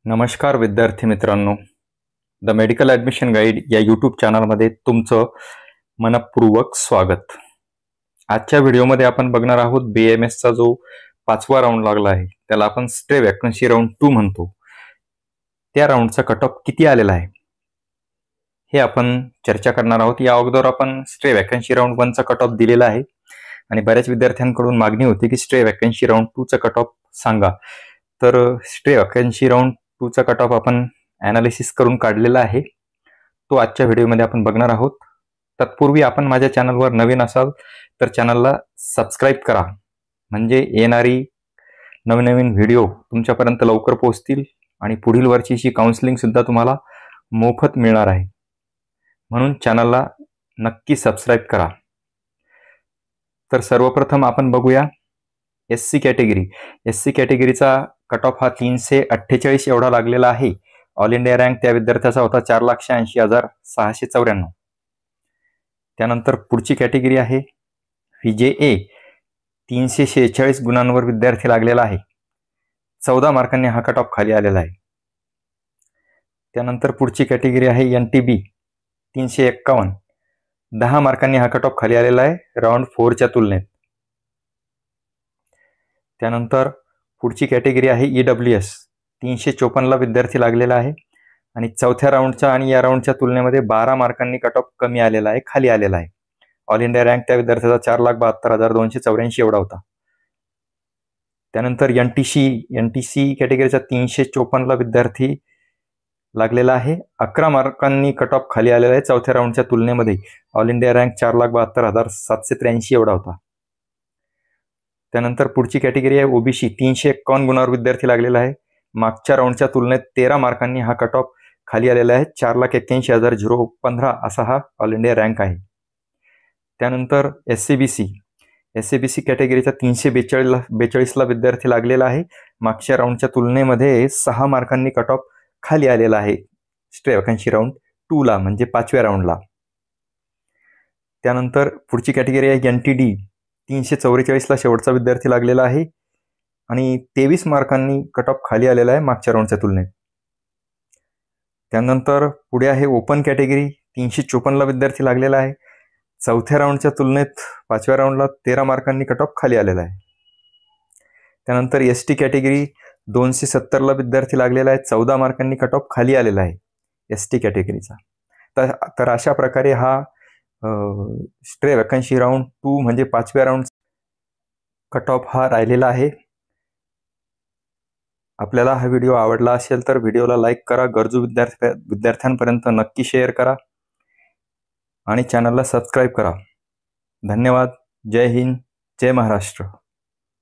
नमस्कार विद्यार्थी मित्रांनो, द मेडिकल ॲडमिशन गाईड या यूट्यूब चॅनलमध्ये तुमचं मनपूर्वक स्वागत. आजच्या व्हिडिओमध्ये आपण बघणार आहोत BAMSचा जो 5वा राऊंड लागला आहे त्याला आपण स्टे वॅकन्सी राऊंड 2 म्हणतो. त्या राऊंडचा कट ऑफ किती आलेला आहे हे आपण चर्चा करणार आहोत. या अगोदर आपण स्टे वॅकन्सी राऊंड 1चा कट ऑफ दिलेला आहे आणि बऱ्याच विद्यार्थ्यांकडून मागणी होती की स्टे वॅकन्सी राऊंड 2चा कट ऑफ सांगा. तर स्टे वॅकन्सी राऊंड 2चा कट ऑफ आपण ॲनालिसिस करून काढलेला आहे, तो आजच्या व्हिडिओमध्ये आपण बघणार आहोत. तत्पूर्वी आपण माझ्या चॅनलवर नवीन असाल तर चॅनलला सबस्क्राईब करा, म्हणजे येणारी नवीन व्हिडिओ तुमच्यापर्यंत लवकर पोहोचतील आणि पुढील वर्षीची काउन्सिलिंग सुद्धा तुम्हाला मोफत मिळणार आहे. म्हणून चॅनलला नक्की सबस्क्राईब करा. तर सर्वप्रथम आपण बघूया SC कॅटेगरी. SC कॅटेगरीचा कट ऑफ हा 348 एवढा लागलेला आहे. ऑल इंडिया रँक त्या विद्यार्थ्याचा होता 4,80,694. त्यानंतर पुढची कॅटेगरी आहे VJA. 346 गुणांवर विद्यार्थी लागलेला आहे. 14 मार्कांनी हा कट ऑफ खाली आलेला आहे. त्यानंतर पुढची कॅटेगरी आहे NTB. 351. 10 मार्कांनी हा कट ऑफ खाली आलेला आहे राऊंड 4च्या तुलनेत. त्यानंतर पुढची कॅटेगरी आहे EWS. 354ला विद्यार्थी लागलेला आहे आणि चौथ्या राऊंडच्या आणि या राऊंडच्या तुलनेमध्ये 12 मार्कांनी कट ऑफ कमी आलेला आहे, खाली आलेला आहे. ऑल इंडिया रँक त्या विद्यार्थ्याचा 4,72,284 एवढा होता. त्यानंतर NTC कॅटेगरीचा 354ला विद्यार्थी लागलेला आहे. 11 मार्कांनी कट ऑफ खाली आलेला आहे चौथ्या राऊंडच्या तुलनेमध्ये. ऑल इंडिया रँक 4,72,783 एवढा होता. त्यानंतर पुढची कॅटेगरी आहे OBC. 351 गुणांवर विद्यार्थी लागलेला आहे. मागच्या राऊंडच्या तुलनेत 13 मार्कांनी हा कट ऑफ खाली आलेला आहे. 4,81,015 असा हा ऑल इंडिया रँक आहे. त्यानंतर SCBC कॅटेगरीचा 342ला विद्यार्थी लागलेला आहे. मागच्या राऊंडच्या तुलनेमध्ये 6 मार्कांनी कट ऑफ खाली आलेला आहे स्टे वॅकन्सी राऊंड 2ला, म्हणजे 5व्या राऊंडला. त्यानंतर पुढची कॅटेगरी आहे NTD. 344ला शेवटचा विद्यार्थी लागलेला आहे आणि 23 मार्कांनी कट ऑफ खाली आलेला आहे मागच्या राऊंडच्या तुलनेत. त्यानंतर पुढे आहे ओपन कॅटेगरी. 354ला विद्यार्थी लागलेला आहे. चौथ्या राऊंडच्या तुलनेत 5व्या राऊंडला 13 मार्कांनी कट ऑफ खाली आलेला आहे. त्यानंतर ST कॅटेगरी. 270ला विद्यार्थी लागलेला आहे. 14 मार्कांनी कट ऑफ खाली आलेला आहे ST कॅटेगरीचा. तर अशा प्रकारे हा स्टे वॅकन्सी राऊंड 2 म्हणजे 5व्या राऊंड कट ऑफ हा राहिलेला आहे. आपल्याला हा व्हिडिओ आवडला असेल तर व्हिडिओला लाईक करा, गरजू विद्यार्थ्यांपर्यंत नक्की शेअर करा आणि चॅनलला सबस्क्राईब करा. धन्यवाद. जय हिंद, जय महाराष्ट्र.